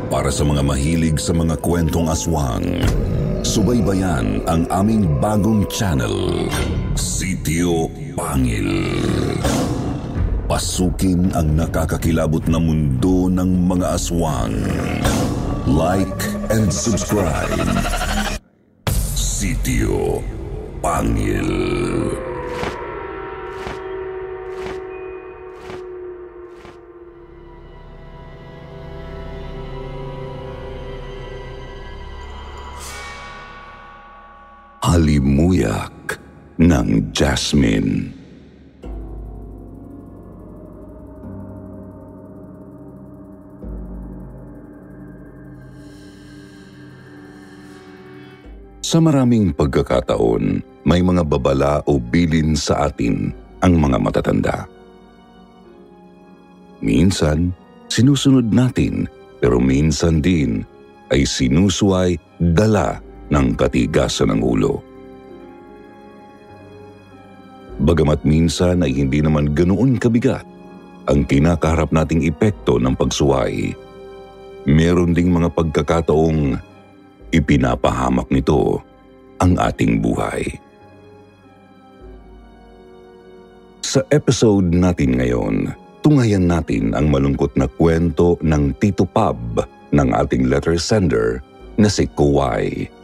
Para sa mga mahilig sa mga kwentong aswang, subaybayan ang aming bagong channel, Sitio Pangil. Pasukin ang nakakakilabot na mundo ng mga aswang. Like and subscribe. Sitio Pangil. Halimuyak ng Jasmine. Sa maraming pagkakataon, may mga babala o bilin sa atin ang mga matatanda. Minsan, sinusunod natin, pero minsan din ay sinusuway dala ng katigasan ng ulo. Bagamat minsan ay hindi naman ganoon kabigat ang kinakaharap nating epekto ng pagsuway, meron ding mga pagkakataong ipinapahamak nito ang ating buhay. Sa episode natin ngayon, tunghayan natin ang malungkot na kwento ng Tito Pab ng ating letter sender na si Kuway.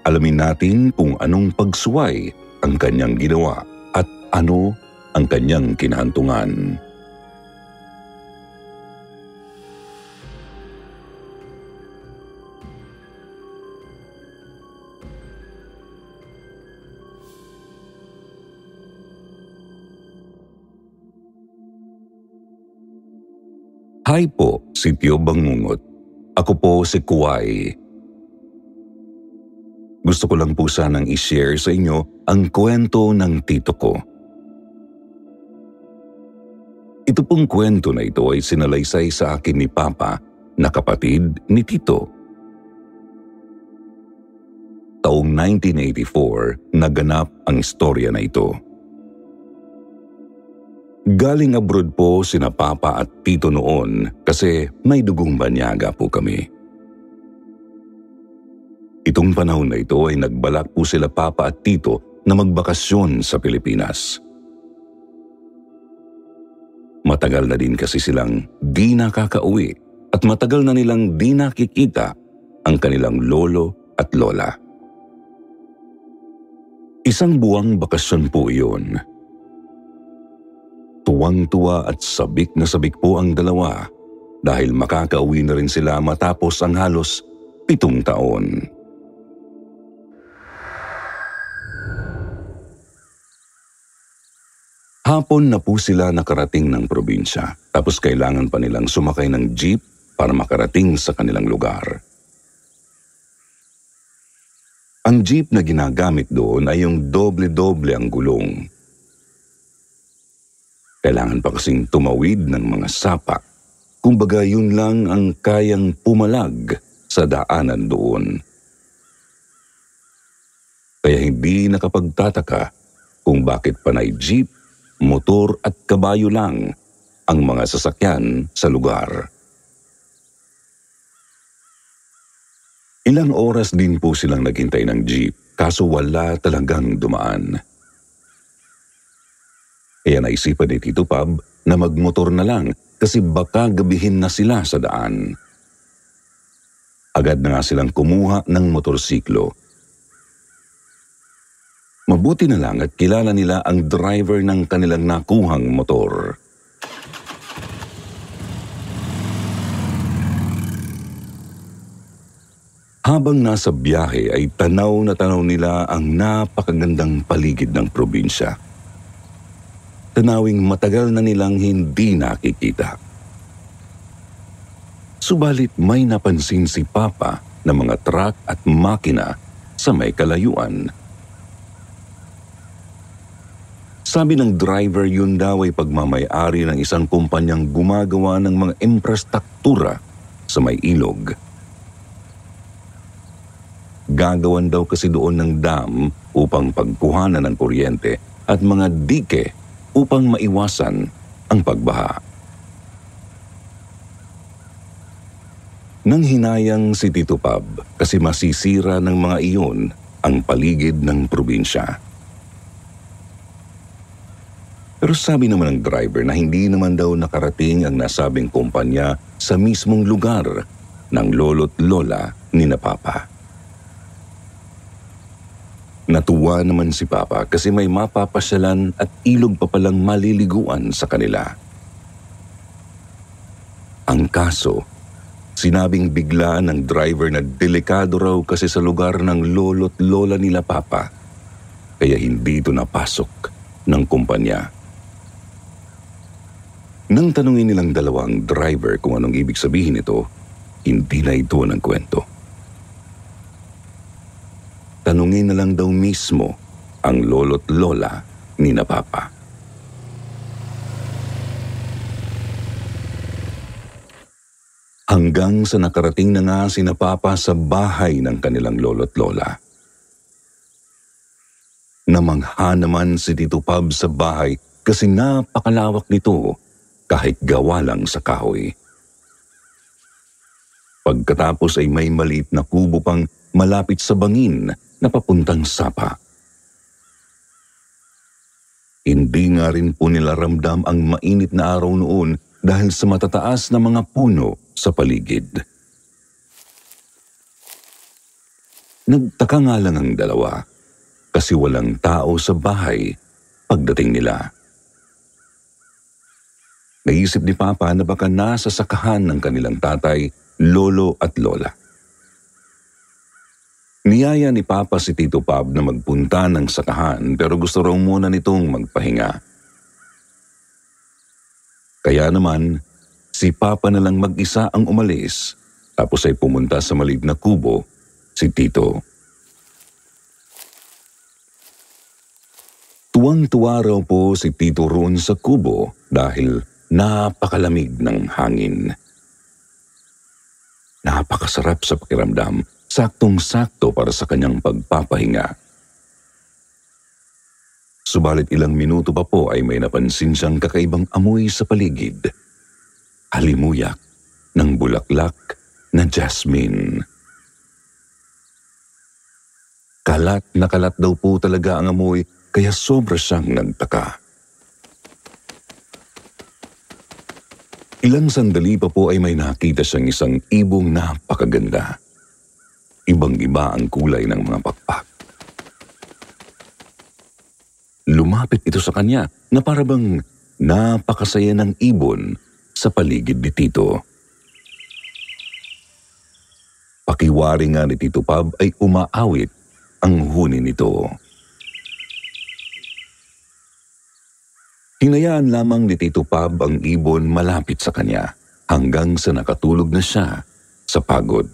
Alamin natin kung anong pagsuway ang kanyang ginawa at ano ang kanyang kinahantungan. Hi po, Sitio Bangungot. Ako po si Kuway. Gusto ko lang po sanang i-share sa inyo ang kwento ng tito ko. Ito pong kwento na ito ay sinalaysay sa akin ni Papa na kapatid ni Tito. Taong 1984, naganap ang istorya na ito. Galing abroad po sina Papa at Tito noon kasi may dugong banyaga po kami. Itong panahon na ito ay nagbalak po sila Papa at Tito na magbakasyon sa Pilipinas. Matagal na din kasi silang di nakakauwi at matagal na nilang di nakikita ang kanilang lolo at lola. Isang buwang bakasyon po iyon. Tuwang-tuwa at sabik na sabik po ang dalawa dahil makakauwi na rin sila matapos ang halos 7 taon. Hapon na po sila nakarating ng probinsya tapos kailangan pa nilang sumakay ng jeep para makarating sa kanilang lugar. Ang jeep na ginagamit doon ay yung doble-doble ang gulong. Kailangan pa kasing tumawid ng mga sapa, kumbaga yun lang ang kayang pumalag sa daanan doon. Kaya hindi nakapagtataka kung bakit panay jeep, motor at kabayo lang ang mga sasakyan sa lugar. Ilang oras din po silang naghintay ng jeep kaso wala talagang dumaan. Kaya naisipan ni Tito Pab na magmotor na lang kasi baka gabihin na sila sa daan. Agad na nga silang kumuha ng motorsiklo. Mabuti na lang at kilala nila ang driver ng kanilang nakuhang motor. Habang nasa biyahe ay tanaw na tanaw nila ang napakagandang paligid ng probinsya. Tanawing matagal na nilang hindi nakikita. Subalit may napansin si Papa na mga truck at makina sa may kalayuan. Sabi ng driver yun daw ay pagmamay-ari ng isang kumpanyang gumagawa ng mga infrastruktura sa may ilog. Gagawan daw kasi doon ng dam upang pagkuhanan ng kuryente at mga dike upang maiwasan ang pagbaha. Nang hinayang si Tito Pab kasi masisira ng mga iyon ang paligid ng probinsya. Pero sabi naman ng driver na hindi naman daw nakarating ang nasabing kumpanya sa mismong lugar ng lolo't lola ni na Papa. Natuwa naman si Papa kasi may mapapasyalan at ilog pa palang maliliguan sa kanila. Ang kaso, sinabing bigla ng driver na delikado raw kasi sa lugar ng lolo't lola nila Papa, kaya hindi ito napasok ng kumpanya. Nang tanungin nilang dalawang driver kung anong ibig sabihin nito, hindi na ito nagkwento. Tanungin na lang daw mismo ang lolo't lola ni na Papa. Hanggang sa nakarating na nga si na Papa sa bahay ng kanilang lolo't lola. Namangha naman si Tito Pab sa bahay kasi napakalawak nito kahit gawa lang sa kahoy. Pagkatapos ay may maliit na kubo pang malapit sa bangin na papuntang sapa. Hindi nga rin po nila ramdam ang mainit na araw noon dahil sa matataas na mga puno sa paligid. Nagtaka nga lang ang dalawa kasi walang tao sa bahay pagdating nila. Naisip ni Papa na baka nasa sakahan ng kanilang tatay, lolo at lola. Niyaya ni Papa si Tito Pab na magpunta ng sakahan pero gusto raw muna nitong magpahinga. Kaya naman, si Papa na lang mag-isa ang umalis tapos ay pumunta sa maliit na kubo si Tito. Tuwang-tuwa raw po si Tito roon sa kubo dahil napakalamig ng hangin. Napakasarap sa pakiramdam, saktong-sakto para sa kanyang pagpapahinga. Subalit ilang minuto pa po ay may napansin siyang kakaibang amoy sa paligid. Halimuyak ng bulaklak na jasmine. Kalat na kalat daw po talaga ang amoy kaya sobra siyang nagtaka. Ilang sandali pa po ay may nakita siyang isang ibong napakaganda. Ibang-iba ang kulay ng mga pakpak. Lumapit ito sa kanya na parabang napakasaya ng ibon sa paligid ni Tito. Pakiwari nga ni Tito Pab ay umaawit ang huni nito. Hinayaan lamang ni Tito Pab ang ibon malapit sa kanya hanggang sa nakatulog na siya sa pagod.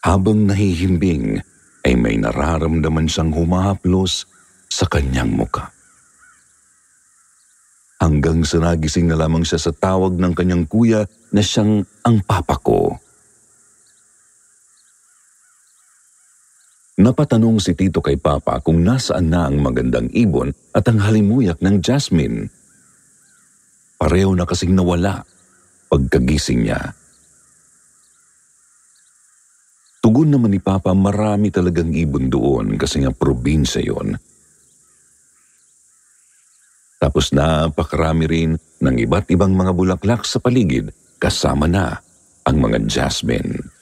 Habang nahihimbing ay may nararamdaman siyang humahaplos sa kanyang muka. Hanggang sa nagising na lamang siya sa tawag ng kanyang kuya na siyang ang papa ko. Napatanong si Tito kay Papa kung nasaan na ang magandang ibon at ang halimuyak ng jasmine. Pareho na kasing nawala pagkagising niya. Tugon naman ni Papa, marami talagang ibon doon kasi nga probinsya yon. Tapos napakarami rin ng iba't ibang mga bulaklak sa paligid kasama na ang mga jasmine.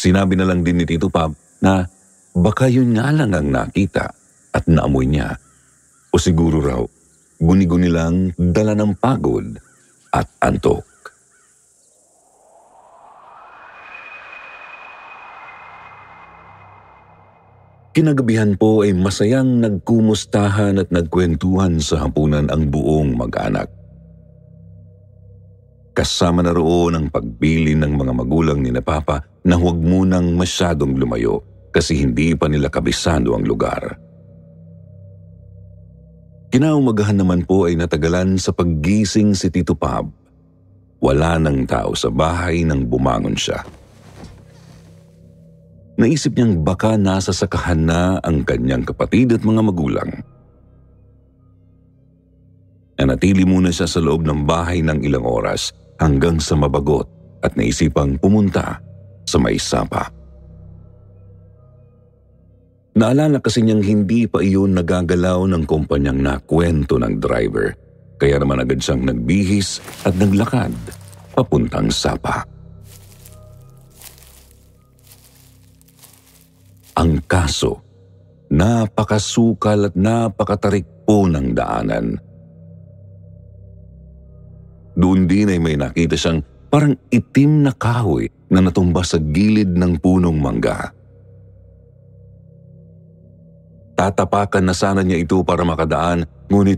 Sinabi na lang din ni Tito Pab na baka yun nga lang ang nakita at naamoy niya. O siguro raw, guni-guni lang dala ng pagod at antok. Kinagabihan po ay masayang nagkumustahan at nagkwentuhan sa hapunan ang buong mag-anak. Kasama na roon ang pagpili ng mga magulang ni na Papa na huwag munang masyadong lumayo kasi hindi pa nila kabisado ang lugar. Kinaumagahan naman po ay natagalan sa paggising si Tito Pab. Wala nang tao sa bahay nang bumangon siya. Naisip niyang baka nasa sakahan na ang kanyang kapatid at mga magulang. Nanatili muna siya sa loob ng bahay ng ilang oras hanggang sa mabagot at naisipang pumunta sa may sapa. Naalala kasi niyang hindi pa iyon nagagalaw ng kumpanyang nakwento ng driver, kaya naman agad siyang nagbihis at naglakad papuntang sapa. Ang kaso, napakasukal at napakatarik po ng daanan. Doon din ay may nakita siyang parang itim na kahoy na natumba sa gilid ng punong mangga. Tatapakan na sana niya ito para makadaan, ngunit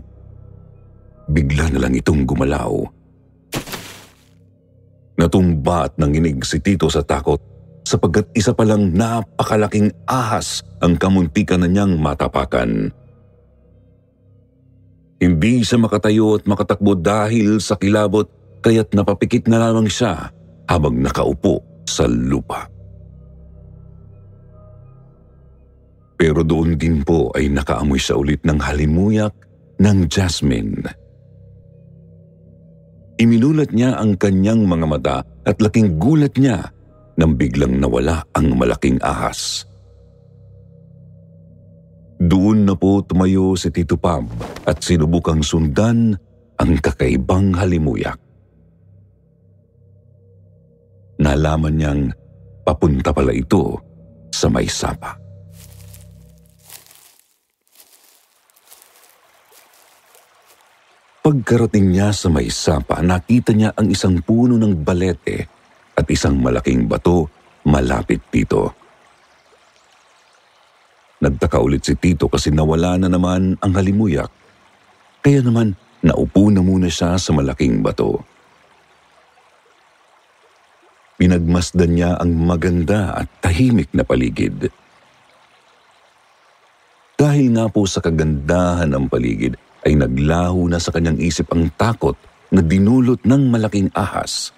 bigla na lang itong gumalaw. Natumba at nanginig si Tito sa takot sapagkat isa palang napakalaking ahas ang kamuntikan na niyang matapakan. Hindi siya makatayo at makatakbo dahil sa kilabot, kaya't napapikit na lamang siya habang nakaupo sa lupa. Pero doon din po ay nakaamoy siya ulit ng halimuyak ng jasmine. Iminulat niya ang kanyang mga mata at laking gulat niya nang biglang nawala ang malaking ahas. Doon na po tumayo si Tito Pab at sinubukang sundan ang kakaibang halimuyak. Nalaman niyang papunta pala ito sa may sapa. Pagkarating niya sa may sapa, nakita niya ang isang puno ng balete at isang malaking bato malapit dito. Nagtaka ulit si Tito kasi nawala na naman ang halimuyak. Kaya naman naupo na muna siya sa malaking bato. Pinagmasdan niya ang maganda at tahimik na paligid. Dahil nga po sa kagandahan ng paligid, ay naglaho na sa kanyang isip ang takot na dinulot ng malaking ahas.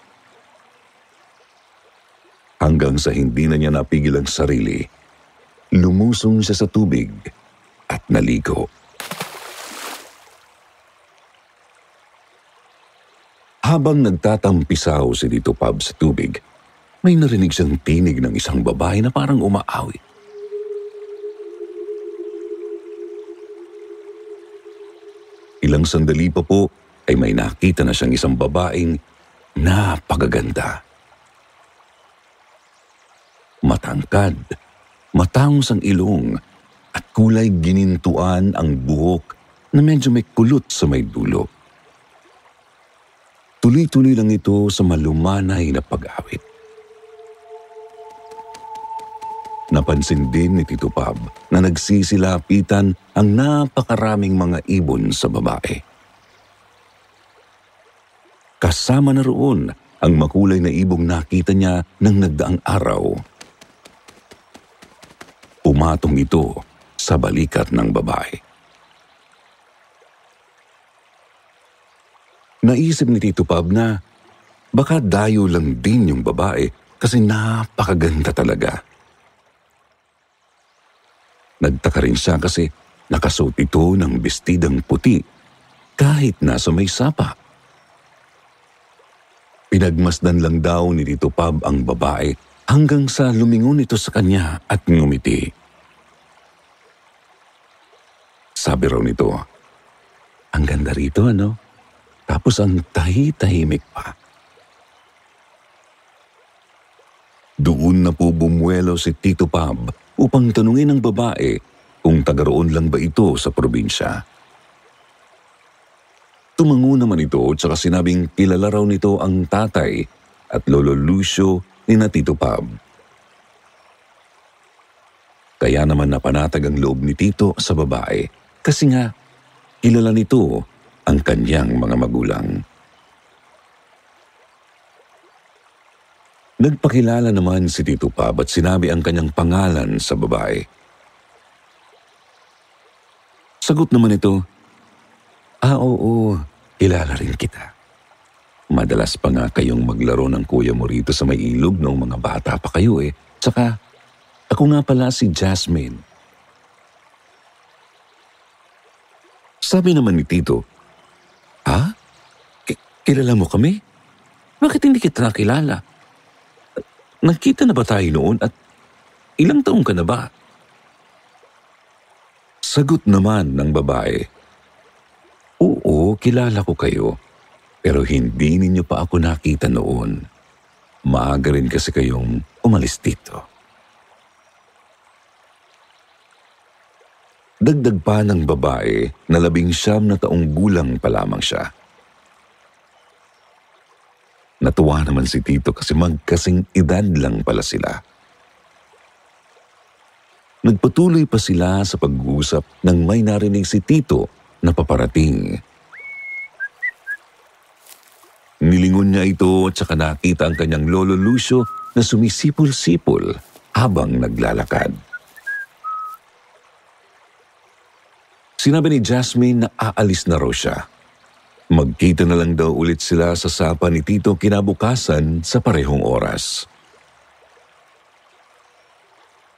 Hanggang sa hindi na niya napigil ang sarili, lumusong siya sa tubig at naligo. Habang nagtatampisaw si Tito Pab sa tubig, may narinig siyang tinig ng isang babae na parang umaawit. Ilang sandali pa po ay may nakita na siyang isang babaeng napakaganda. Matangkad, matangos ang ilong at kulay ginintuan ang buhok na medyo may kulot sa may dulo. Tuloy-tuloy lang ito sa malumanay na pag-awit. Napansin din ni Tito Pab na nagsisilapitan ang napakaraming mga ibon sa babae. Kasama na roon ang makulay na ibong nakita niya ng nagdaang araw. Pumatong ito sa balikat ng babae. Naisip ni Tito Pab na baka dayo lang din yung babae kasi napakaganda talaga. Nagtaka rin siya kasi nakasuot ito ng bestidang puti kahit nasa may sapa. Pinagmasdan lang daw ni Tito Pab ang babae hanggang sa lumingon ito sa kanya at ngumiti. Sabi raw nito, "Ang ganda rito, ano? Tapos ang tahimik pa." Doon na po bumuelo si Tito Pab upang tanungin ng babae kung taga-roon lang ba ito sa probinsya. Tumango naman ito at saka sinabing kilala raw nito ang tatay at lolo Lucio ni na Tito Pab. Kaya naman napanatag ang loob ni Tito sa babae kasi nga kilala nito ang kanyang mga magulang. Nagpakilala naman si Tito Pab at sinabi ang kanyang pangalan sa babae. Sagot naman ito, oo, kilala rin kita. Madalas pa nga kayong maglaro ng kuya mo rito sa may ilog noong mga bata pa kayo eh. Tsaka, ako nga pala si Jasmine." Sabi naman ni Tito, "Ha? Kilala mo kami? Bakit hindi kita nakilala? Nagkita na ba tayo noon at ilang taong ka na ba? Sagot naman ng babae, oo, kilala ko kayo. Pero hindi ninyo pa ako nakita noon. Maaga rin kasi kayong umalis dito. Dagdag pa ng babae na 19 na taong gulang pa lamang siya. Natuwa naman si Tito kasi magkasing edad lang pala sila. Nagpatuloy pa sila sa pag-uusap nang may narinig si Tito na paparating. Nilingon niya ito at saka nakita ang kanyang lolo Lucio na sumisipol-sipol habang naglalakad. Sinabi ni Jasmine na aalis na raw siya. Magkita na lang daw ulit sila sa sapa ni Tito kinabukasan sa parehong oras.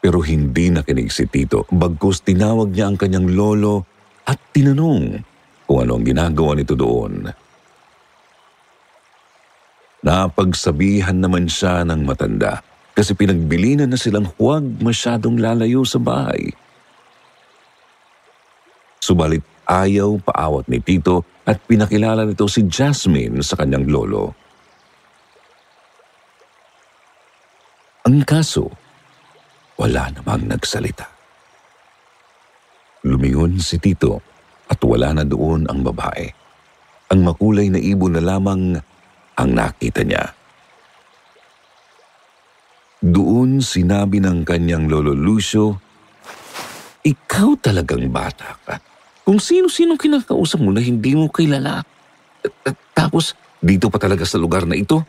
Pero hindi nakinig si Tito bagkus tinawag niya ang kanyang lolo at tinanong kung ano ang ginagawa nito doon. Napagsabihan naman siya ng matanda kasi pinagbilinan na silang huwag masyadong lalayo sa bahay. Subalit ayaw paawat ni Tito at pinakilala nito si Jasmine sa kanyang lolo. Ang kaso, wala namang nagsalita. Lumingon si Tito at wala na doon ang babae. Ang makulay na ibon na lamang ang nakita niya. Doon sinabi ng kanyang lolo Lucio, ikaw talagang bata ka. Kung sino-sinong kinakausap mo na hindi mo kilala. Tapos, dito pa talaga sa lugar na ito.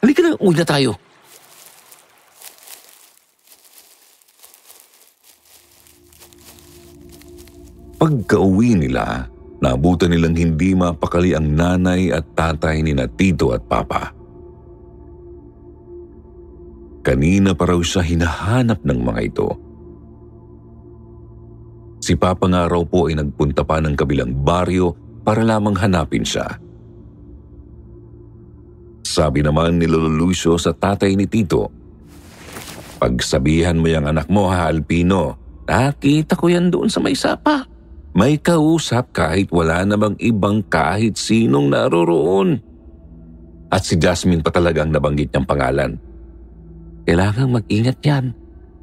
Halika na, uwi na tayo. Pagka-uwi nila, naabutan nilang hindi mapakali ang nanay at tatay ni na Tito at Papa. Kanina pa raw siya hinahanap ng mga ito. Si Papa nga raw po ay nagpunta pa ng kabilang baryo para lamang hanapin siya. Sabi naman ni Lolo Lucio sa tatay ni Tito, pagsabihan mo yung anak mo ha, Alpino. Nakita ko yan doon sa may sapa. May kausap kahit wala namang ibang kahit sinong naroroon. At si Jasmine pa talagang nabanggit niyang pangalan. Kailangang mag-ingat yan.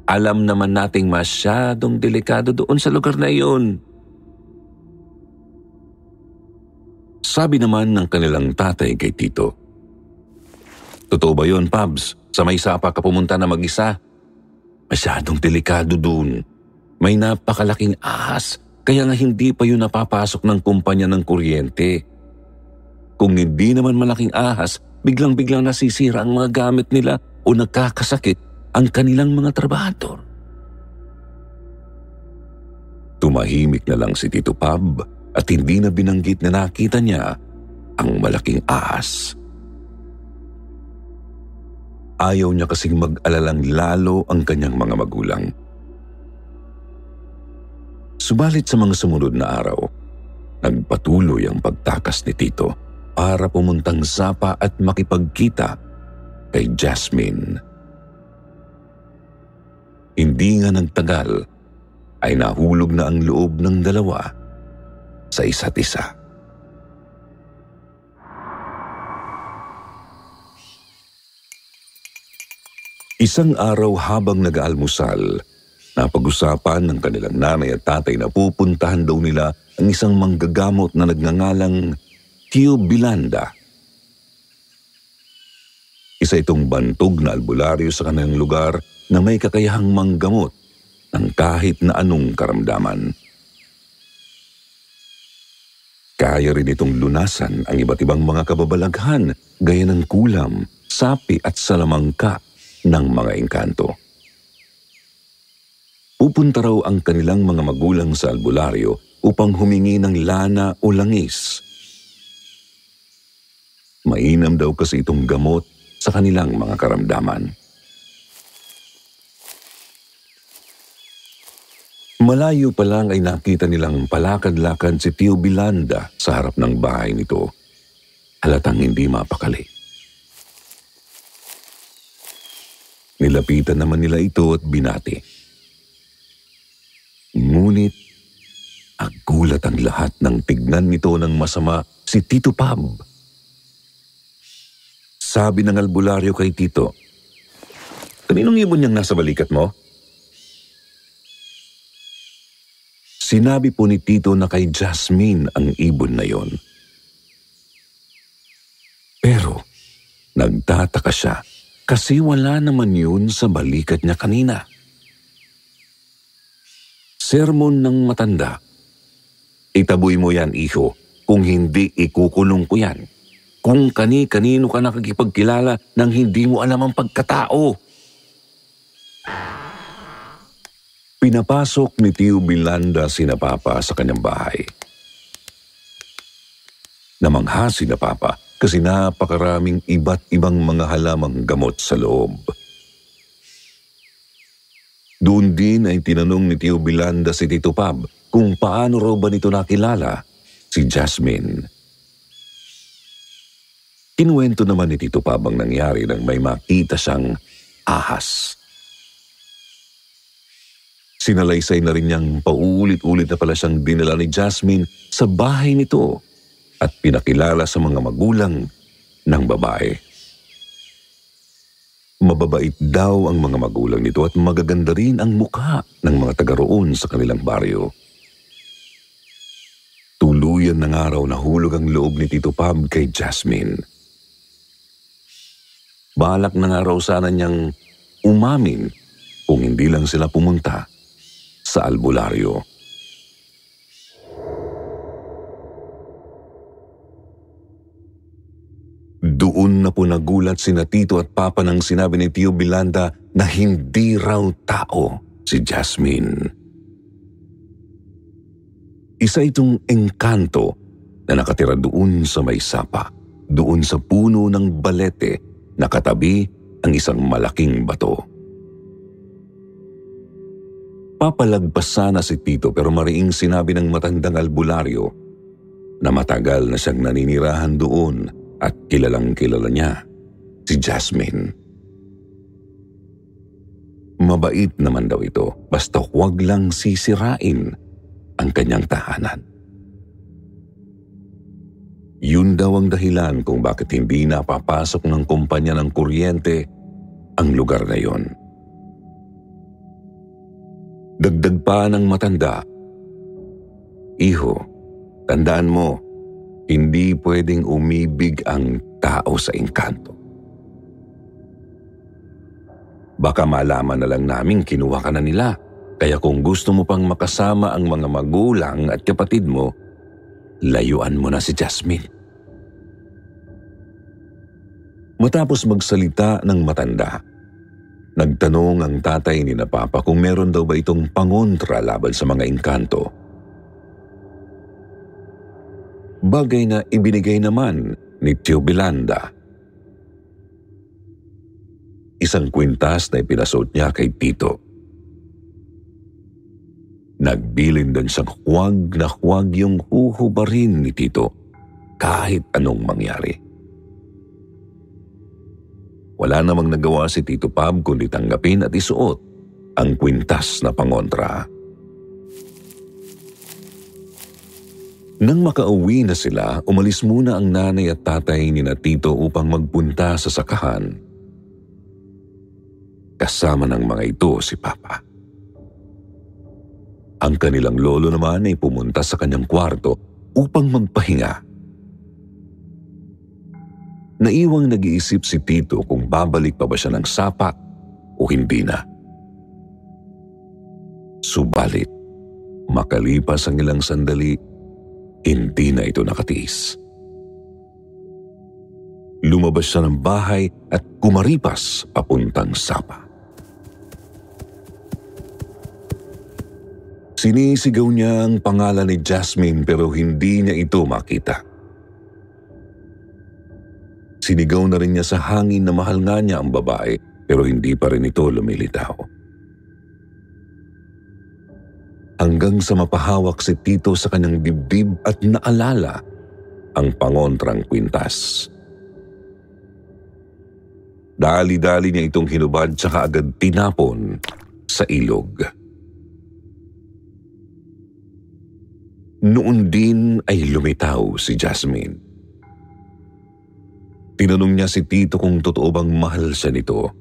Alam naman nating masyadong delikado doon sa lugar na iyon. Sabi naman ng kanilang tatay kay Tito, totoo ba yun, Pabs? Sa may sapa ka pumunta na mag-isa? Masyadong delikado doon. May napakalaking ahas, kaya nga hindi pa yun napapasok ng kumpanya ng kuryente. Kung hindi naman malaking ahas, biglang-biglang nasisira ang mga gamit nila o nagkakasakit ang kanilang mga trabahador. Tumahimik na lang si Tito Pab at hindi na binanggit na nakita niya ang malaking ahas. Ayaw niya kasing mag-alalang lalo ang kanyang mga magulang. Subalit sa mga sumunod na araw, nagpatuloy ang pagtakas ni Tito para pumuntang sapa at makipagkita kay Jasmine. Hindi nga nagtagal ay nahulog na ang loob ng dalawa sa isa't isa. Isang araw habang nag-aalmusal, napag-usapan ng kanilang nanay at tatay na pupuntahan daw nila ang isang manggagamot na nagngangalang Tio Bilanda. Isa itong bantog na albularyo sa kanilang lugar na may kakayahang manggamot ng kahit na anong karamdaman. Kaya rin itong lunasan ang iba't ibang mga kababalaghan gaya ng kulam, sapi at salamangka ng mga engkanto. Pupunta raw ang kanilang mga magulang sa albularyo upang humingi ng lana o langis. Mainam daw kasi itong gamot sa kanilang mga karamdaman. Malayo pa lang ay nakita nilang palakad-lakad si Tio Bilanda sa harap ng bahay nito. Halatang hindi mapakali. Nilapitan naman nila ito at binati. Ngunit nagulat ang lahat nang tignan nito ng masama si Tito Pab. Sabi ng albularyo kay Tito, "Kaninong ibon niyang nasa balikat mo?" Sinabi po ni Tito na kay Jasmine ang ibon na yon. Pero nagtataka siya kasi wala naman yun sa balikat niya kanina. Sermon ng matanda, "Itaboy mo yan, iho, kung hindi ikukulong ko yan. Kung kani-kanino ka nakikipagkilala nang hindi mo alam ang pagkatao." Pinapasok ni Tio Bilanda sina Papa sa kanyang bahay. Namangha sina Papa kasi napakaraming iba't ibang mga halamang gamot sa loob. Doon din ay tinanong ni Tio Bilanda si Tito Pab kung paano raw ba nito nakilala si Jasmine. Kinuwento naman ni Tito Pab ang nangyari nang may makita siyang ahas. Sinalaysay na rin niyang paulit-ulit na pala siyang dinala ni Jasmine sa bahay nito at pinakilala sa mga magulang ng babae. Mababait daw ang mga magulang nito at magaganda rin ang mukha ng mga taga roon sa kanilang baryo. Tuluyan ng araw nahulog ang loob ni Tito Pab kay Jasmine. Balak ng araw sana niyang umamin kung hindi lang sila pumunta sa albularyo. Doon na po nagulat sina Tito at Papa nang sinabi ni Tio Bilanda na hindi raw tao si Jasmine. Isa itong engkanto na nakatira doon sa may sapa, doon sa puno ng balete na katabi ang isang malaking bato. Papalagpas sana si Tito pero mariing sinabi ng matandang albularyo na matagal na siyang naninirahan doon at kilalang kilala niya si Jasmine. Mabait naman daw ito basta huwag lang sisirain ang kanyang tahanan. Yun daw ang dahilan kung bakit hindi napapasok ng kumpanya ng kuryente ang lugar na yon. Dagdag pa ng matanda, "Iho, tandaan mo, hindi pwedeng umibig ang tao sa engkanto. Baka malaman na lang namin kinuha ka na nila, kaya kung gusto mo pang makasama ang mga magulang at kapatid mo, layuan mo na si Jasmine." Matapos magsalita ng matanda, nagtanong ang tatay ni na Papa kung meron daw ba itong pangontra laban sa mga engkanto. Bagay na ibinigay naman ni Tio Bilanda. Isang kwintas na ipinasuot niya kay Tito. Nagbilin din siyang huwag na huwag yung huhubarin ni Tito kahit anong mangyari. Wala namang nagawa si Tito Pab kundi tanggapin at isuot ang kwintas na pangontra. Nang makauwi na sila, umalis muna ang nanay at tatay ni na Tito upang magpunta sa sakahan. Kasama ng mga ito si Papa. Ang kanilang lolo naman ay pumunta sa kanyang kwarto upang magpahinga. Naiwang nag-iisip si Tito kung babalik pa ba siya ng sapa o hindi na. Subalit, makalipas ang ilang sandali, hindi na ito nakatiis. Lumabas siya ng bahay at kumaripas papuntang sapa. Sinisigaw niya ang pangalan ni Jasmine pero hindi niya ito makita. Sinigaw na rin niya sa hangin na mahal nga niya ang babae pero hindi pa rin ito lumilitaw. Hanggang sa mapahawak si Tito sa kanyang dibdib at naalala ang pangontrang kwintas. Dali-dali niya itong hinubad tsaka agad tinapon sa ilog. Noon din ay lumitaw si Jasmine. Tinanong niya si Tito kung totoo bang mahal siya nito.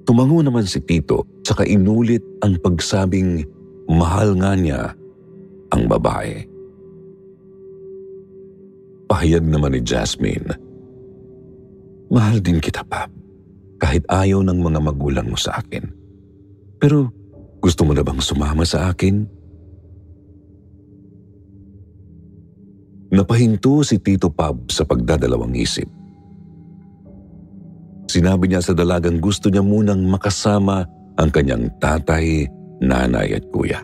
Tumango naman si Tito tsaka inulit ang pagsabing mahal nga niya ang babae. Pahayag naman ni Jasmine, mahal din kita, Pap, kahit ayaw ng mga magulang mo sa akin. Pero gusto mo na bang sumama sa akin? Napahinto si Tito Pab sa pagdadalawang isip. Sinabi niya sa dalagang gusto niya munang makasama ang kanyang tatay, nanay at kuya.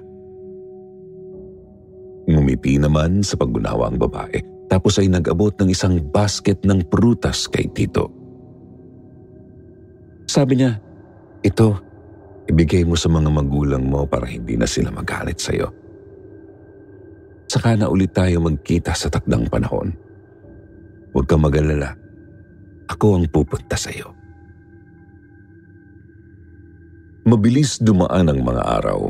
Ngumiti naman sa pag-unawa ang babae, tapos ay nag-abot ng isang basket ng prutas kay Tito. Sabi niya, ito, ibigay mo sa mga magulang mo para hindi na sila magalit sa'yo. Saka na ulit tayo magkita sa takdang panahon. Huwag kang mag-alala, ako ang pupunta sa'yo. Mabilis dumaan ang mga araw.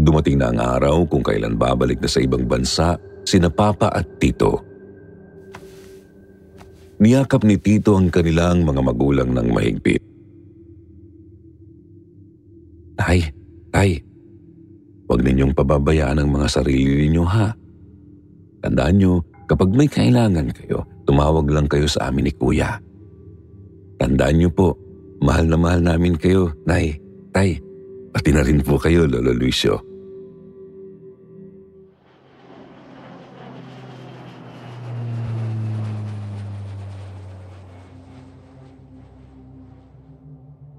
Dumating na ang araw kung kailan babalik na sa ibang bansa sina Papa at Tito. Niyakap ni Tito ang kanilang mga magulang ng mahigpit. Tay, huwag ninyong pababayaan ang mga sarili ninyo ha. Tandaan nyo, kapag may kailangan kayo, tumawag lang kayo sa amin ni Kuya. Tandaan nyo po, mahal na mahal namin kayo, Nay, Tay, pati na rin po kayo, Lolo Luisio.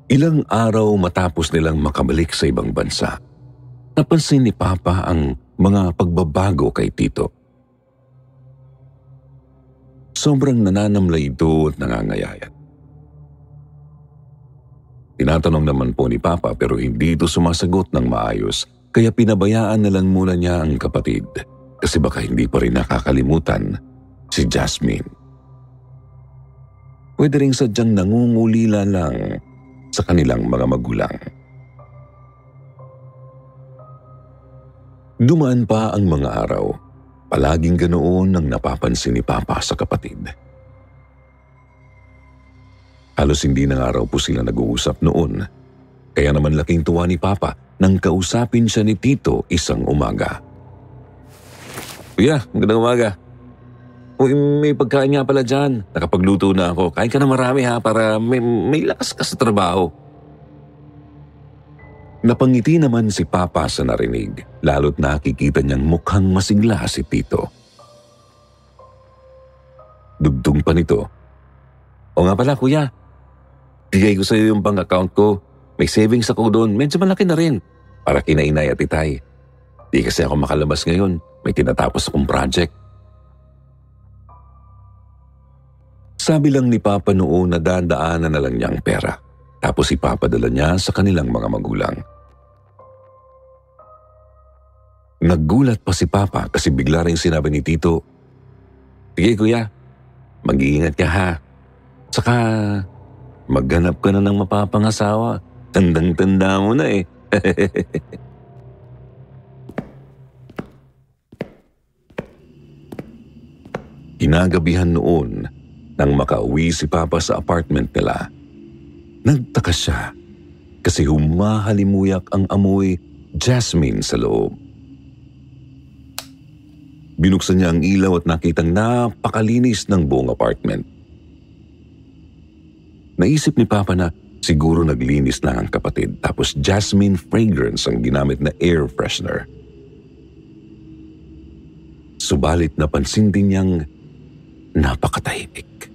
Ilang araw matapos nilang makabalik sa ibang bansa, napansin ni Papa ang mga pagbabago kay Tito. Sobrang nananamlay ito at nangangayayat. Tinatanong naman po ni Papa pero hindi ito sumasagot ng maayos, kaya pinabayaan na lang muna niya ang kapatid kasi baka hindi pa rin nakakalimutan si Jasmine. Pwede rin sadyang nangungulila lang sa kanilang mga magulang. Dumaan pa ang mga araw. Palaging ganoon ang napapansin ni Papa sa kapatid. Halos hindi na nga raw po sila nag-uusap noon. Kaya naman laking tuwa ni Papa nang kausapin siya ni Tito isang umaga. Kuya, magandang umaga. May pagkain nga pala dyan. Nakapagluto na ako. Kain ka na marami ha para may lakas ka sa trabaho. Napangiti naman si Papa sa narinig, lalo't nakikita niyang mukhang masigla si Tito. Dugtong pa nito, o nga pala kuya, bigay ko sa iyo yung bank-account ko. May savings ako doon, medyo malaki na rin, para kina inay at itay. Di kasi ako makalabas ngayon, may tinatapos akong project. Sabi lang ni Papa noon na dadaanan na lang niyang pera, tapos ipapadala niya sa kanilang mga magulang. Naggulat pa si Papa kasi bigla rin sinabi ni Tito, sige kuya, mag-iingat ka ha. Saka maghanap ka na ng mapapangasawa. Tandang-tanda mo na eh. Kinagabihan noon nang makauwi si Papa sa apartment nila. Nagtaka siya kasi humahalimuyak ang amoy jasmine sa loob. Binuksan niya ang ilaw at nakitang napakalinis ng buong apartment. Naisip ni Papa na siguro naglinis lang ang kapatid tapos jasmine fragrance ang ginamit na air freshener. Subalit napansin din niyang napakatahimik.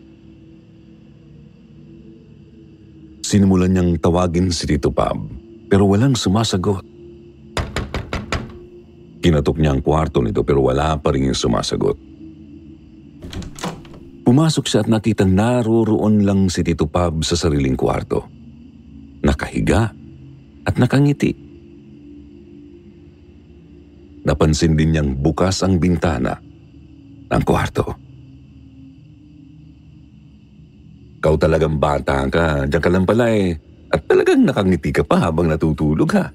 Sinimulan niyang tawagin si Tito Pab pero walang sumasagot. Kinatok niya ang kwarto nito pero wala pa rin yung sumasagot. Pumasok siya at nakitang naroroon lang si Tito Pab sa sariling kwarto. Nakahiga at nakangiti. Napansin din niyang bukas ang bintana ng kwarto. Ikaw talagang bata ka, diyan ka lang pala eh. At talagang nakangiti ka pa habang natutulog ha.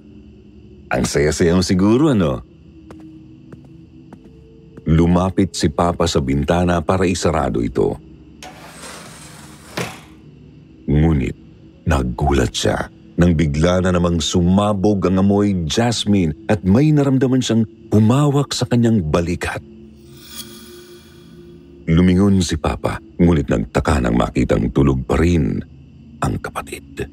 Ang saya-saya mo siguro ano? Lumapit si Papa sa bintana para isarado ito. Ngunit nagulat siya nang bigla na namang sumabog ang amoy jasmine at may naramdaman siyang humawak sa kanyang balikat. Lumingon si Papa, ngunit nagtaka nang makitang tulog pa rin ang kapatid.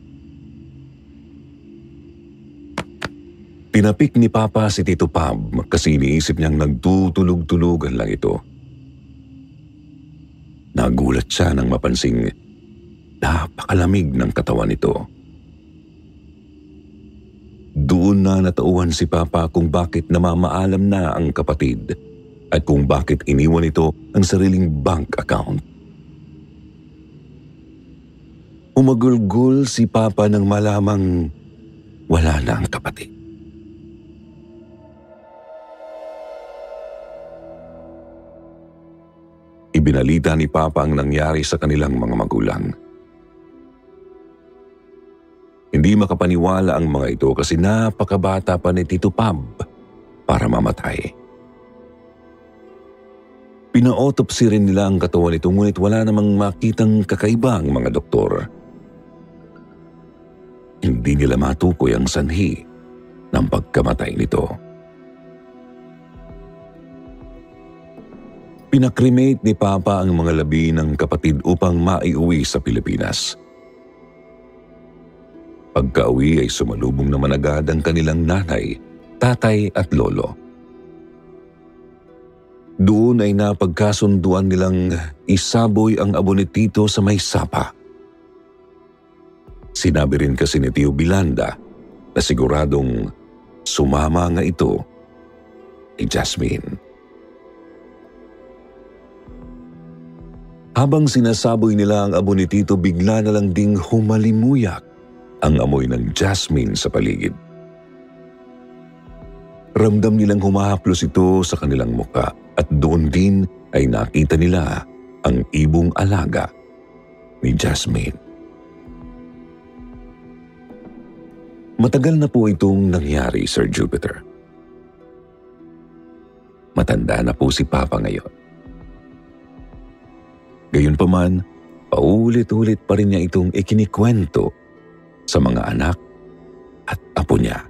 Tinapik ni Papa si Tito Pab kasi iniisip niyang nagtutulog-tulugan lang ito. Nagulat siya nang mapansing napakalamig ng katawan nito. Doon na natauhan si Papa kung bakit namamaalam na ang kapatid at kung bakit iniwan ito ang sariling bank account. Umagulgol si Papa nang malamang wala na ang kapatid. Ibinalita ni Papa ang nangyari sa kanilang mga magulang. Hindi makapaniwala ang mga ito kasi napakabata pa ni Tito Pab para mamatay. Pina-autopsy rin nila ang katawan nito ngunit wala namang makitang kakaiba ang mga doktor. Hindi nila matukoy ang sanhi ng pagkamatay nito. Pinakremate ni Papa ang mga labi ng kapatid upang maiuwi sa Pilipinas. Pagka-uwi ay sumalubong naman agad ang kanilang nanay, tatay at lolo. Doon ay napagkasunduan nilang isaboy ang abo ni Tito sa may sapa. Sinabi rin kasi ni Tio Bilanda na siguradong sumama nga ito ni Jasmine. Habang sinasaboy nila ang abo ni Tito, bigla na lang ding humalimuyak ang amoy ng jasmine sa paligid. Ramdam nilang humahaplos ito sa kanilang muka at doon din ay nakita nila ang ibong alaga ni Jasmine. Matagal na po itong nangyari, Sir Jupiter. Matanda na po si Papa ngayon. Gayunpaman, paulit-ulit pa rin niya itong ikinikwento sa mga anak at apo niya.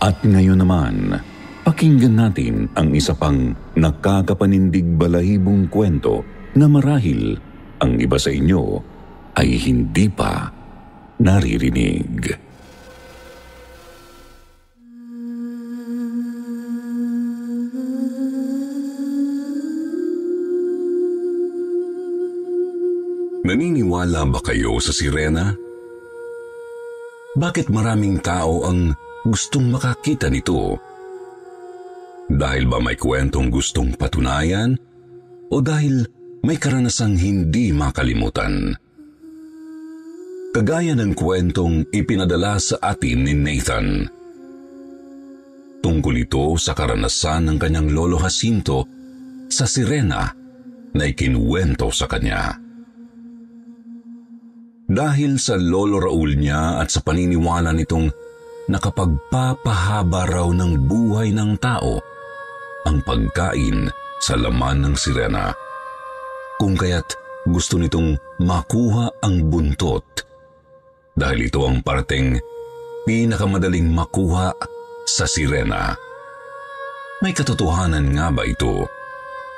At ngayon naman, pakinggan natin ang isa pang nakakapanindig balahibong kwento na marahil ang iba sa inyo ay hindi pa naririnig. Naniniwala ba kayo sa sirena? Bakit maraming tao ang gustong makakita nito? Dahil ba may kwentong gustong patunayan? O dahil may karanasang hindi makalimutan? Kagaya ng kwentong ipinadala sa atin ni Nathan. Tungkol ito sa karanasan ng kanyang lolo Jacinto sa sirena na ikinuwento sa kanya. Dahil sa lolo Raul niya at sa paniniwala nitong nakapagpapahaba raw ng buhay ng tao ang pagkain sa laman ng sirena. Kung kaya't gusto nitong makuha ang buntot dahil ito ang parteng pinakamadaling makuha sa sirena. May katotohanan nga ba ito?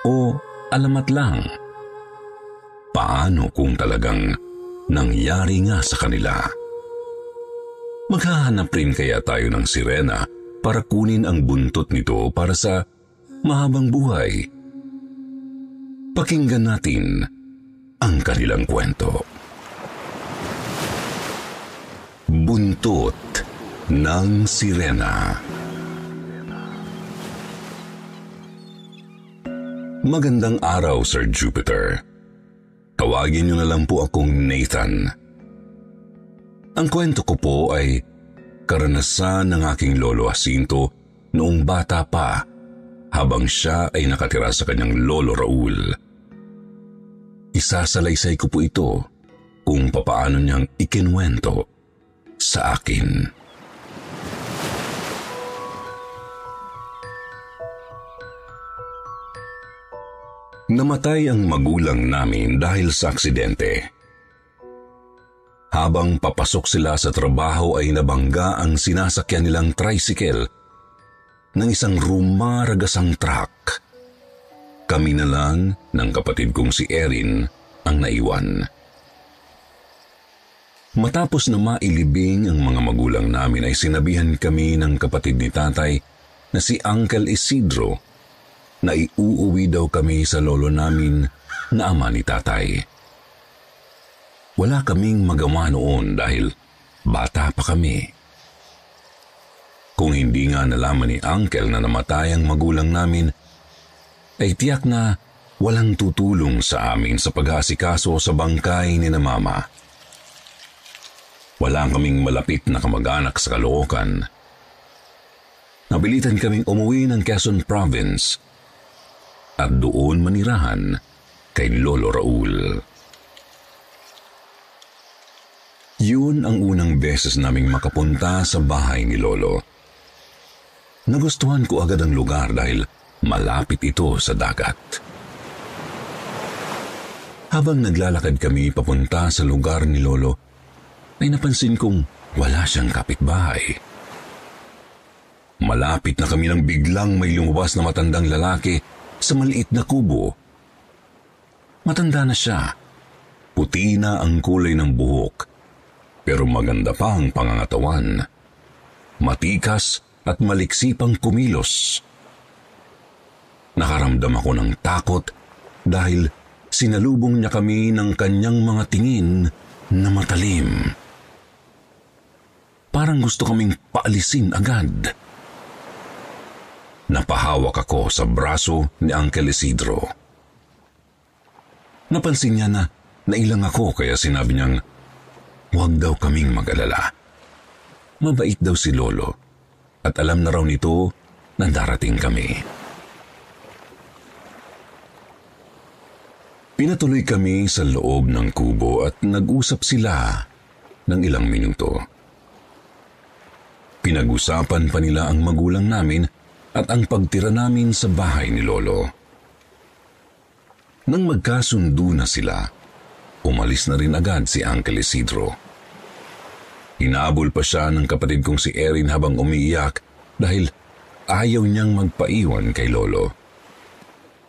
O alamat lang? Paano kung talagang nangyari nga sa kanila? Maghahanap rin kaya tayo ng sirena para kunin ang buntot nito para sa mahabang buhay? Pakinggan natin ang kanilang kwento. Buntot ng Sirena. Magandang araw, Sir Jupiter. Tawagin niyo na lang po akong Nathan. Ang kwento ko po ay karanasan ng aking lolo Jacinto noong bata pa habang siya ay nakatira sa kanyang lolo Raul. Isasalaysay ko po ito kung papaano niyang ikinuwento sa akin. Namatay ang magulang namin dahil sa aksidente. Habang papasok sila sa trabaho ay nabangga ang sinasakyan nilang tricycle ng isang rumaragasang truck. Kami na lang ng kapatid kong si Erin ang naiwan. Matapos na mailibing ang mga magulang namin ay sinabihan kami ng kapatid ni tatay na si Uncle Isidro na iuuwi daw kami sa lolo namin na ama ni tatay. Wala kaming magawa noon dahil bata pa kami. Kung hindi nga nalaman ni Uncle na namatay ang magulang namin, ay tiyak na walang tutulong sa amin sa pag-aasikaso sa bangkay ni na mama. Wala kaming malapit na kamag-anak sa Caloocan. Nabilitan kaming umuwi ng Quezon Province at doon manirahan kay Lolo Raul. Yun ang unang beses naming makapunta sa bahay ni Lolo. Nagustuhan ko agad ang lugar dahil malapit ito sa dagat. Habang naglalakad kami papunta sa lugar ni Lolo, ay napansin kong wala siyang kapitbahay. Malapit na kami nang biglang may lumabas na matandang lalaki sa maliit na kubo. Matanda na siya. Puti na ang kulay ng buhok, pero maganda pa ang pangangatawan. Matikas at maliksi pang kumilos. Nakaramdam ako ng takot dahil sinalubong niya kami ng kanyang mga tingin na matalim. Parang gusto kaming paalisin agad. Napahawak ako sa braso ni Uncle Isidro. Napansin niya na nailang ako kaya sinabi niyang huwag daw kaming mag-alala. Mabait daw si Lolo at alam na raw nito na darating kami. Pinatuloy kami sa loob ng kubo at nag-usap sila ng ilang minuto. Pinag-usapan pa nila ang magulang namin at ang pagtira namin sa bahay ni Lolo. Nang magkasundo na sila, umalis na rin agad si Uncle Isidro. Hinabol pa siya ng kapatid kong si Erin habang umiiyak dahil ayaw niyang magpaiwan kay Lolo.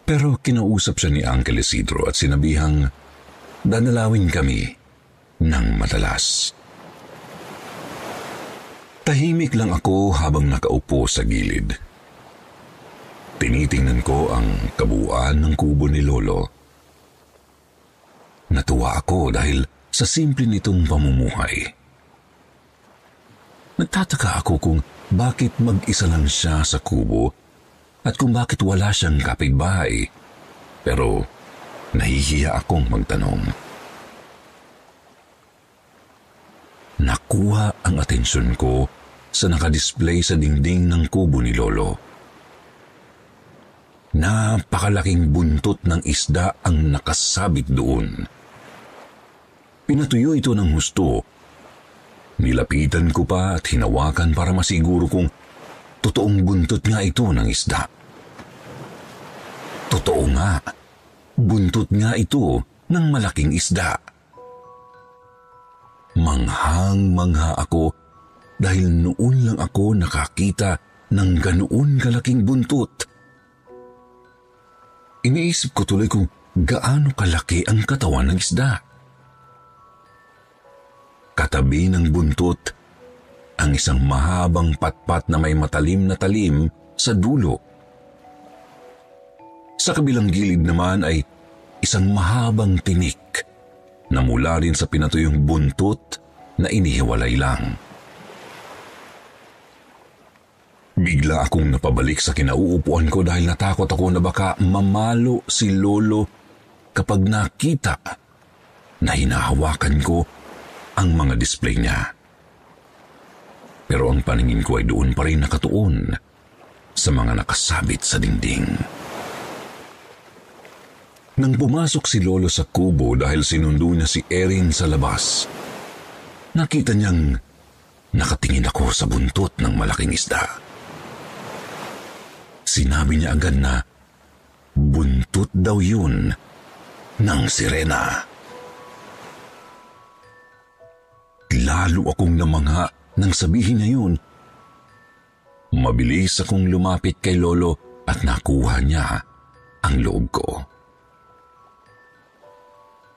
Pero kinausap siya ni Uncle Isidro at sinabihang danalawin kami ng madalas. Tahimik lang ako habang nakaupo sa gilid. Tinitingnan ko ang kabuuan ng kubo ni Lolo. Natuwa ako dahil sa simple nitong pamumuhay. Nagtataka ako kung bakit mag-isa lang siya sa kubo at kung bakit wala siyang kapitbahay. Pero nahihiya akong magtanong. Nakuha ang atensyon ko sa nakadisplay sa dingding ng kubo ni Lolo. Napakalaking buntot ng isda ang nakasabit doon. Pinatuyo ito ng husto. Nilapitan ko pa at hinawakan para masiguro kung totoong buntot nga ito ng isda. Totoo nga, buntot nga ito ng malaking isda. Manghang-mangha ako dahil noon lang ako nakakita ng ganoon kalaking buntot. Iniisip ko tuloy kung gaano kalaki ang katawan ng isda. Katabi ng buntot, ang isang mahabang patpat na may matalim na talim sa dulo. Sa kabilang gilid naman ay isang mahabang tinik na mula rin sa pinatuyong buntot na inihiwalay lang. Bigla akong napabalik sa kinauupuan ko dahil natakot ako na baka mamalo si Lolo kapag nakita na hinahawakan ko ang mga display niya. Pero ang paningin ko ay doon pa rin nakatuon sa mga nakasabit sa dingding. Nang pumasok si Lolo sa kubo dahil sinundo niya si Erin sa labas, nakita niyang nakatingin ako sa buntot ng malaking isda. Sinabi niya agad na buntot daw yun ng sirena. Lalo akong namangha nang sabihin niya yun. Mabilis akong lumapit kay Lolo at nakuha niya ang loob ko.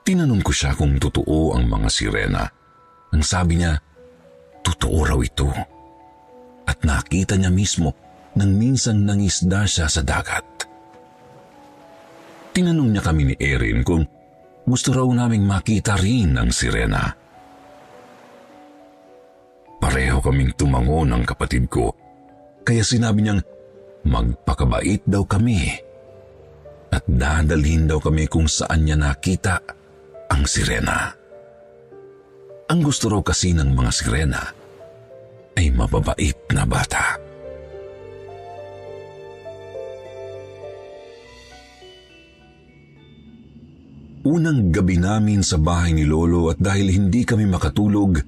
Tinanong ko siya kung totoo ang mga sirena. Ang sabi niya, totoo raw ito. At nakita niya mismo nang minsan nangisda siya sa dagat. Tinanong niya kami ni Erin kung gusto raw naming makita rin ang sirena. Pareho kaming tumango ng kapatid ko, kaya sinabi niyang magpakabait daw kami at dadalhin daw kami kung saan niya nakita ang sirena. Ang gusto raw kasi ng mga sirena ay mababait na bata. Unang gabi namin sa bahay ni Lolo at dahil hindi kami makatulog,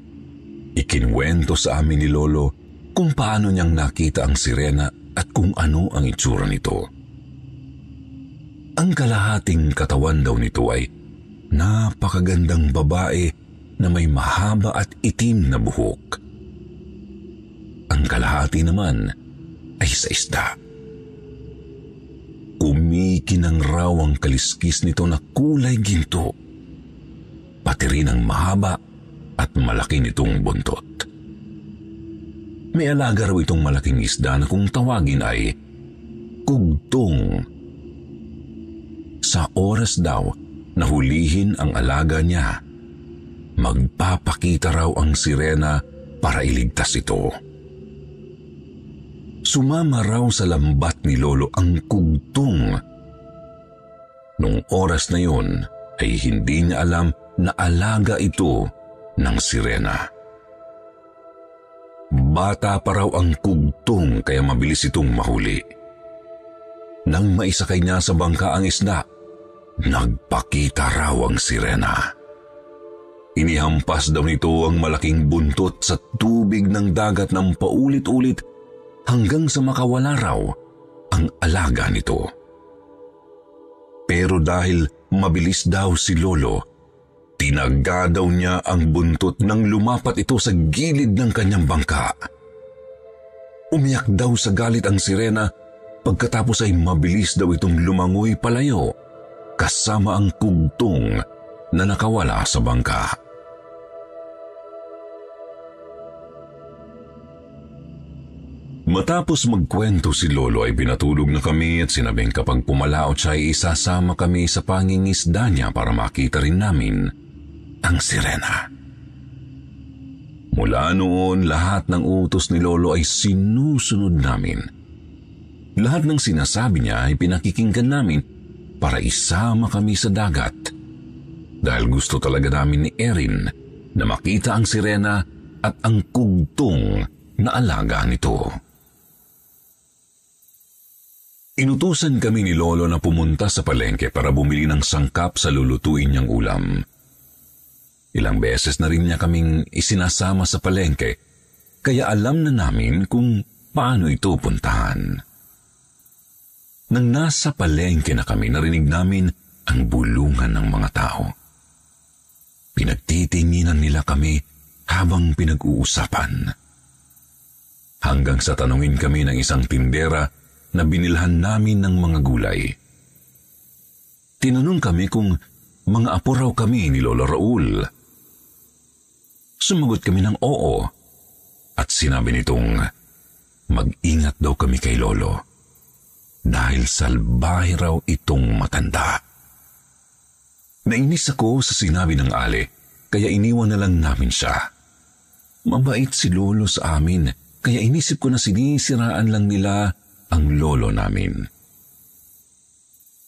ikinwento sa amin ni Lolo kung paano niyang nakita ang sirena at kung ano ang itsura nito. Ang kalahating katawan daw nito ay napakagandang babae na may mahaba at itim na buhok. Ang kalahati naman ay sa isda. Kumikinang raw ang kaliskis nito na kulay ginto, pati rin ang mahaba at malaki nitong buntot. May alaga raw itong malaking isda na kung tawagin ay kugtong. Sa oras daw na hulihin ang alaga niya, magpapakita raw ang sirena para iligtas ito. Sumama raw sa lambat ni Lolo ang kugtong. Nung oras na yun ay hindi niya alam na alaga ito ng sirena. Bata pa raw ang kugtong kaya mabilis itong mahuli. Nang maisakay niya sa bangka ang isda, nagpakita raw ang sirena. Inihampas daw nito ang malaking buntot sa tubig ng dagat ng paulit-ulit hanggang sa makawala raw ang alaga nito. Pero dahil mabilis daw si Lolo, tinaga daw niya ang buntot nang lumapat ito sa gilid ng kanyang bangka. Umiyak daw sa galit ang sirena, pagkatapos ay mabilis daw itong lumangoy palayo kasama ang kugtong na nakawala sa bangka. Matapos magkwento si Lolo ay pinatulog na kami at sinabing kapag pumalaot siya ay isasama kami sa pangingisda niya para makita rin namin ang sirena. Mula noon, lahat ng utos ni Lolo ay sinusunod namin. Lahat ng sinasabi niya ay pinakikinggan namin para isama kami sa dagat dahil gusto talaga namin ni Erin na makita ang sirena at ang kugtong na alaga nito. Inutusan kami ni Lolo na pumunta sa palengke para bumili ng sangkap sa lulutuin niyang ulam. Ilang beses na rin niya kaming isinasama sa palengke, kaya alam na namin kung paano ito puntahan. Nang nasa palengke na kami, narinig namin ang bulungan ng mga tao. Pinagtitinginan nila kami habang pinag-uusapan. Hanggang sa tanungin kami ng isang tindera na binilhan namin ng mga gulay. Tinanong kami kung mga apo raw kami ni Lolo Raul. Sumagot kami ng oo at sinabi nitong mag-ingat daw kami kay Lolo dahil salbahe raw itong matanda. Nainis ako sa sinabi ng ale kaya iniwan na lang namin siya. Mabait si Lolo sa amin kaya inisip ko na sinisiraan lang nila ang lolo namin.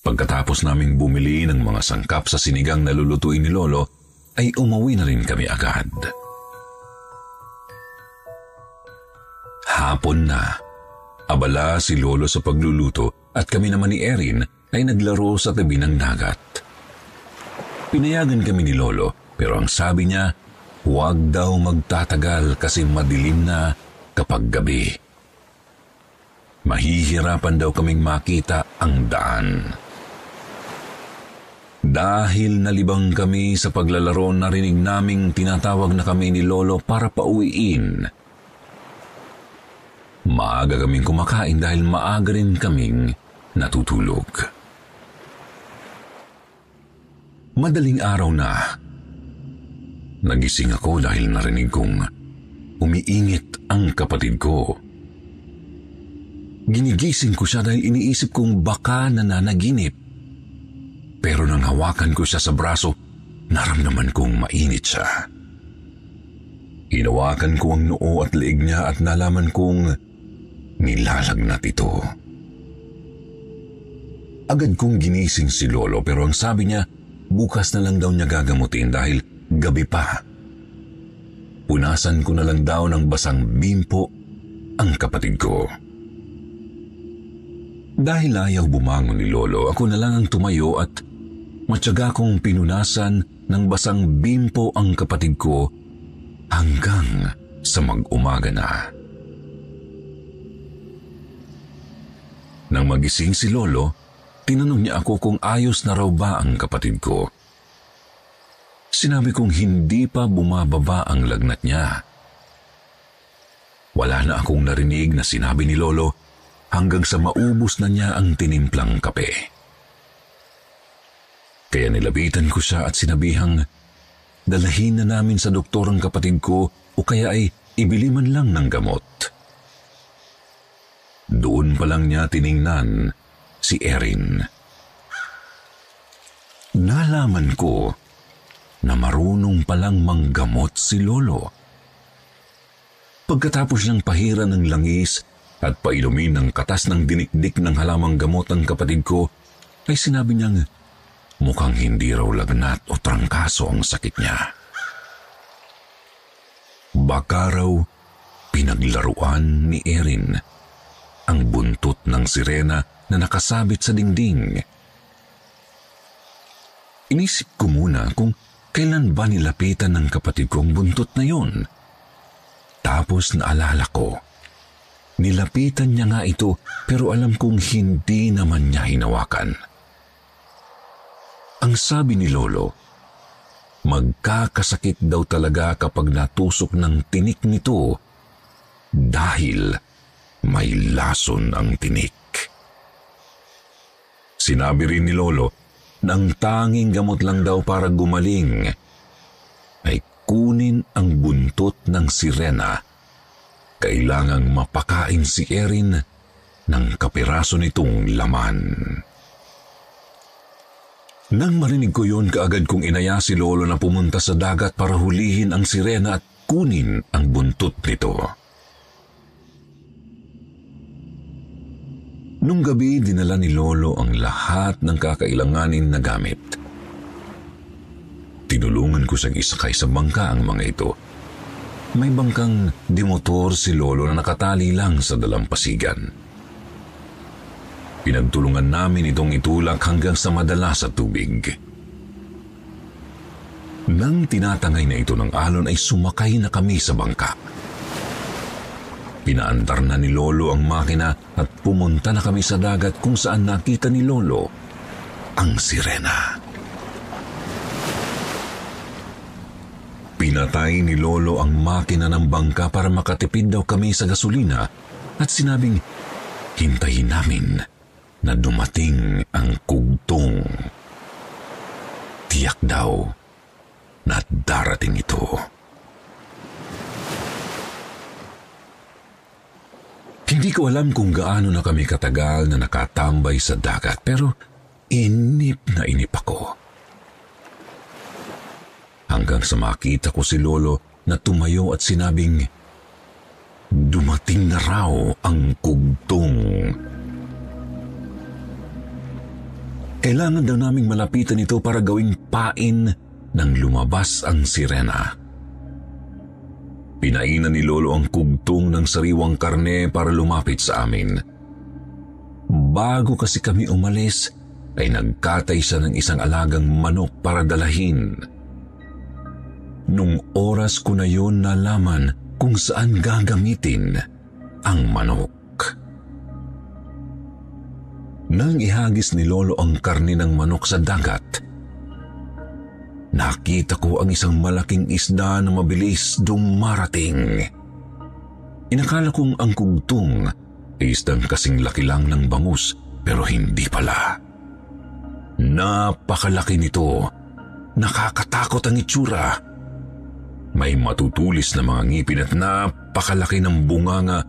Pagkatapos naming bumili ng mga sangkap sa sinigang na lulutuin ni Lolo, ay umuwi na rin kami agad. Hapon na. Abala si Lolo sa pagluluto at kami naman ni Erin ay naglaro sa tabi ng dagat. Pinayagan kami ni Lolo pero ang sabi niya, huwag daw magtatagal kasi madilim na kapag gabi. Mahihirapan daw kaming makita ang daan. Dahil nalibang kami sa paglalaro, narinig naming tinatawag na kami ni Lolo para pauwiin. Maaga kaming kumakain dahil maaga rin kaming natutulog. Madaling araw na. Nagising ako dahil narinig kong umiingit ang kapatid ko. Ginigising ko siya dahil iniisip kong baka nananaginip. Pero nang hawakan ko siya sa braso, naramdaman kong mainit siya. Hinawakan ko ang noo at leeg niya at nalaman kong nilalagnat ito. Agad kong ginising si Lolo pero ang sabi niya, bukas na lang daw niya gagamutin dahil gabi pa. Punasan ko na lang daw ng basang bimpo ang kapatid ko. Dahil ayaw bumangon ni Lolo, ako na lang ang tumayo at matyaga kong pinunasan ng basang bimpo ang kapatid ko hanggang sa mag-umaga na. Nang magising si Lolo, tinanong niya ako kung ayos na raw ba ang kapatid ko. Sinabi kong hindi pa bumababa ang lagnat niya. Wala na akong narinig na sinabi ni Lolo hanggang sa maubos na niya ang tinimplang kape. Kaya nilapitan ko siya at sinabihang dalahin na namin sa doktor ang kapatid ko o kaya ay ibili man lang ng gamot. Doon pa lang niya tiningnan si Erin. Nalaman ko na marunong palang manggamot si Lolo. Pagkatapos niyang pahiran ng langis at painumin ng katas ng dinikdik ng halamang gamot ang kapatid ko, ay sinabi niyang mukhang hindi raw lagnat o trangkaso ang sakit niya. Baka raw pinaglaruan ni Erin ang buntot ng sirena na nakasabit sa dingding. Inisip ko muna kung kailan ba nilapitan ng kapatid ko ang buntot na yun. Tapos naalala ko, nilapitan niya nga ito pero alam kong hindi naman niya hinawakan. Ang sabi ni Lolo, magkakasakit daw talaga kapag natusok ng tinik nito dahil may lason ang tinik. Sinabi rin ni Lolo na ang tanging gamot lang daw para gumaling ay kunin ang buntot ng sirena. Kailangang mapakain si Erin ng kapiraso nitong laman. Nang marinig ko yun, kaagad kong inaya si Lolo na pumunta sa dagat para hulihin ang sirena at kunin ang buntot nito. Nung gabi, dinala ni Lolo ang lahat ng kakailanganin na gamit. Tinulungan ko siyang isakay sa bangka ang mga ito. May bangkang dimotor si Lolo na nakatali lang sa dalampasigan. Pinagtulungan namin itong itulak hanggang sa madala sa tubig. Nang tinatangay na ito ng alon ay sumakay na kami sa bangka. Pinaandar na ni Lolo ang makina at pumunta na kami sa dagat kung saan nakita ni Lolo ang sirena. Pinatay ni Lolo ang makina ng bangka para makatipid daw kami sa gasolina at sinabing hintayin namin na dumating ang kugtong. Tiyak daw na darating ito. Hindi ko alam kung gaano na kami katagal na nakatambay sa dagat pero inip na inip ako. Hanggang sa makita ko si Lolo na tumayo at sinabing, dumating na raw ang kugtong. Kailangan daw naming malapitan ito para gawing pain nang lumabas ang sirena. Pinainan ni Lolo ang kugtong ng sariwang karne para lumapit sa amin. Bago kasi kami umalis, ay nagkatay siya ng isang alagang manok para dalahin. Nung oras ko na yon nalaman kung saan gagamitin ang manok. Nang ihagis ni Lolo ang karne ng manok sa dagat, nakita ko ang isang malaking isda na mabilis dumarating. Inakala kong ang kugtong ay isdang kasing laki lang ng bangus, pero hindi pala. Napakalaki nito. Nakakatakot ang itsura. May matutulis na mga ngipin at napakalaki ng bunganga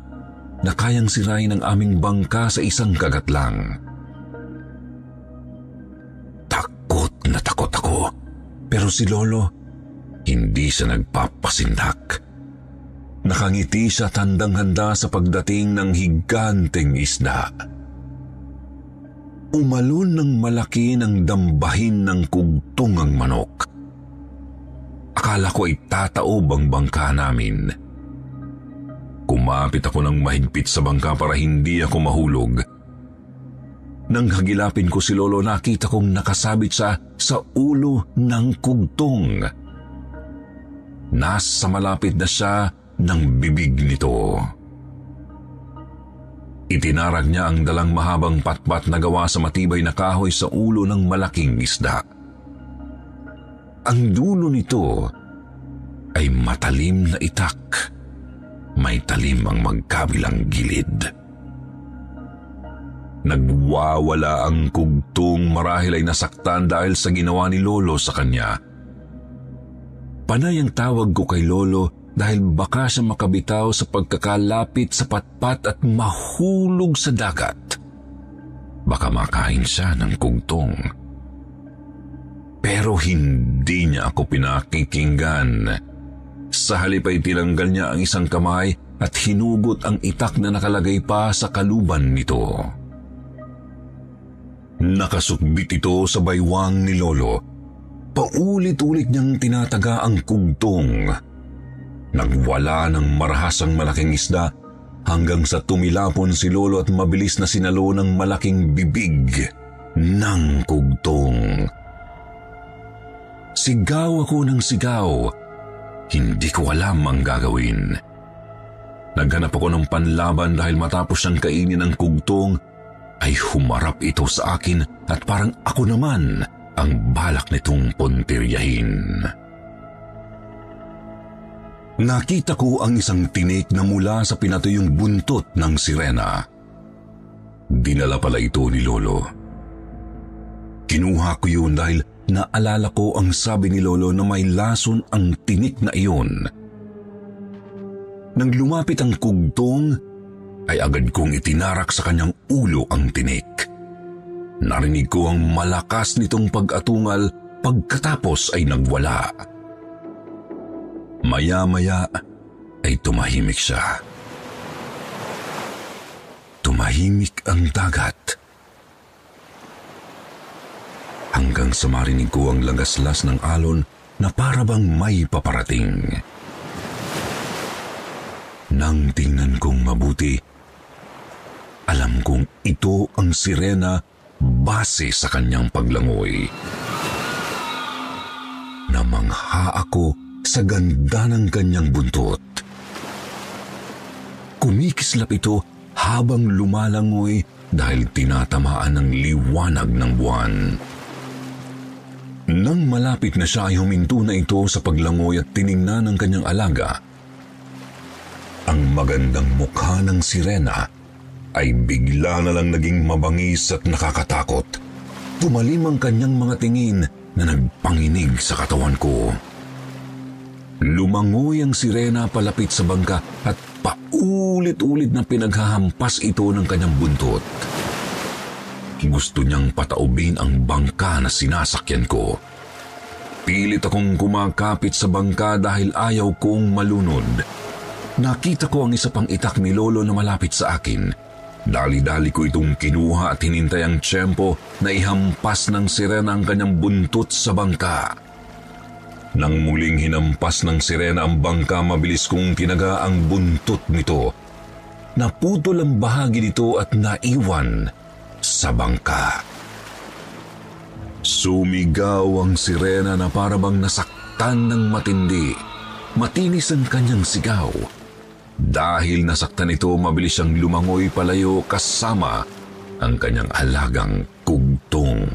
na kayang sirain ang aming bangka sa isang kagat lang. Takot na takot ako. Pero si Lolo, hindi siya nagpapasindak. Nakangiti siya at handang-handa sa pagdating ng higanteng isda. Umalon ng malaki ng dambahin ng kugtong ang manok. Akala ko ay tataob ang bangka namin. Kumapit ako ng mahigpit sa bangka para hindi ako mahulog. Nang hagilapin ko si Lolo, nakita kong nakasabit siya sa ulo ng kugtong. Nasa malapit na siya ng bibig nito. Itinarag niya ang dalang mahabang patpat na gawa sa matibay na kahoy sa ulo ng malaking isda. Ang dulo nito ay matalim na itak. May talim ang magkabilang gilid. Nagwawala ang kugtong, marahil ay nasaktan dahil sa ginawa ni Lolo sa kanya. Panay ang tawag ko kay Lolo dahil baka siya makabitaw sa pagkakalapit sa patpat at mahulog sa dagat. Baka makain siya ng kugtong. Pero hindi niya ako pinakikinggan. Sa halip ay tinanggal niya ang isang kamay at hinugot ang itak na nakalagay pa sa kaluban nito. Nakasukbit ito sa baywang ni Lolo. Paulit-ulit niyang tinataga ang kugtong. Nagwala ng marahasang malaking isda hanggang sa tumilapon si Lolo at mabilis na sinalo ng malaking bibig ng kugtong. Sigaw ako ng sigaw. Hindi ko alam ang gagawin. Naghanap ako ng panlaban dahil matapos siyang kainin ng kugtong, ay humarap ito sa akin at parang ako naman ang balak nitong puntiryahin. Nakita ko ang isang tinik na mula sa pinatuyong buntot ng sirena. Dinala pala ito ni Lolo. Kinuha ko yun dahil naalala ko ang sabi ni Lolo na may lason ang tinik na iyon. Nang lumapit ang kugtong, ay agad kong itinarak sa kanyang ulo ang tinik. Narinig ko ang malakas nitong pag-atungal, pagkatapos ay nagwala. Maya-maya ay tumahimik siya. Tumahimik ang dagat. Hanggang sa marinig ko ang lagaslas ng alon na para bang may paparating. Nang tingnan kong mabuti, alam kong ito ang sirena base sa kanyang paglangoy. Namangha ako sa ganda ng kanyang buntot. Kumikislap ito habang lumalangoy dahil tinatamaan ng liwanag ng buwan. Nang malapit na siya ay huminto na ito sa paglangoy at tiningnan ng kanyang alaga. Ang magandang mukha ng sirena ay bigla na lang naging mabangis at nakakatakot. Tumalim ang kanyang mga tingin na nagpanginig sa katawan ko. Lumangoy ang sirena palapit sa bangka at paulit-ulit na pinaghahampas ito ng kanyang buntot. Gusto niyang pataubin ang bangka na sinasakyan ko. Pilit akong kumakapit sa bangka dahil ayaw kong malunod. Nakita ko ang isa pang itak ni Lolo na malapit sa akin. Dali-dali ko itong kinuha at hinintay ang tiyempo na ihampas ng sirena ang kanyang buntot sa bangka. Nang muling hinampas ng sirena ang bangka, mabilis kong tinaga ang buntot nito. Naputol ang bahagi nito at naiwan sa bangka. Sumigaw ang sirena na para bang nasaktan ng matindi. Matinis ang kanyang sigaw. Dahil nasaktan ito, mabilis siyang lumangoy palayo kasama ang kanyang alagang kugtong.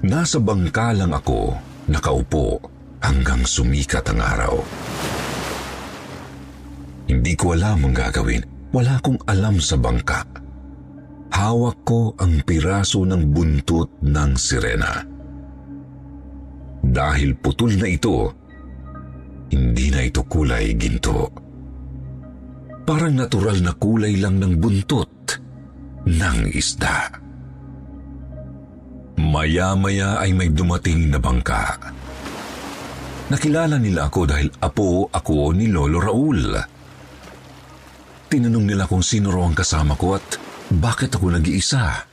Nasa bangka lang ako, nakaupo hanggang sumikat ang araw. Hindi ko alam ang gagawin. Wala akong alam sa bangka. Hawak ko ang piraso ng buntot ng sirena. Dahil putol na ito, hindi na ito kulay ginto. Parang natural na kulay lang ng buntot ng isda. Maya-maya ay may dumating na bangka. Nakilala nila ako dahil apo ako ni Lolo Raul. Tinanong nila kung sino raw ang kasama ko at bakit ako nag-iisa.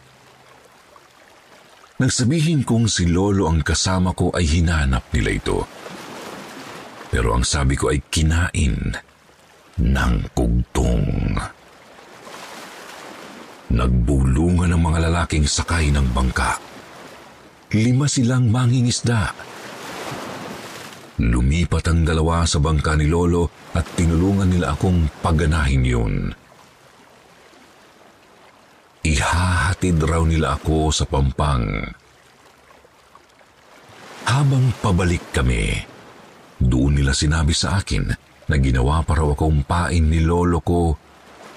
Nagsabihin kong si Lolo ang kasama ko ay hinanap nila ito. Pero ang sabi ko ay kinain ng kugtong. Nagbulungan ang mga lalaking sakay ng bangka. 5 silang mangingisda. Lumipat ang 2 sa bangka ni Lolo at tinulungan nila akong paganahin yun. Ihahatid raw nila ako sa Pampang. Habang pabalik kami, doon nila sinabi sa akin na ginawa pa raw akong pain ni Lolo ko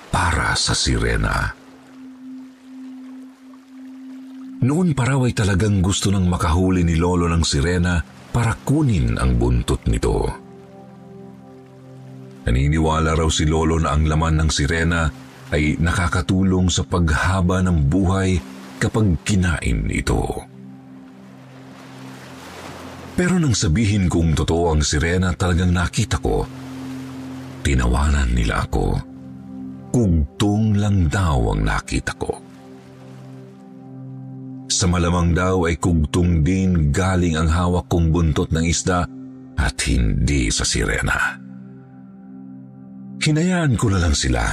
para sa sirena. Noon pa raw ay talagang gusto nang makahuli ni Lolo ng sirena para kunin ang buntot nito. Naniniwala raw si Lolo na ang laman ng sirena ay nakakatulong sa paghaba ng buhay kapag kinain ito. Pero nang sabihin kong totoo ang sirena talagang nakita ko, tinawanan nila ako. Kugtong lang daw ang nakita ko. Sa malamang daw ay kugtong din galing ang hawak kong buntot ng isda at hindi sa sirena. Hinayaan ko na lang sila.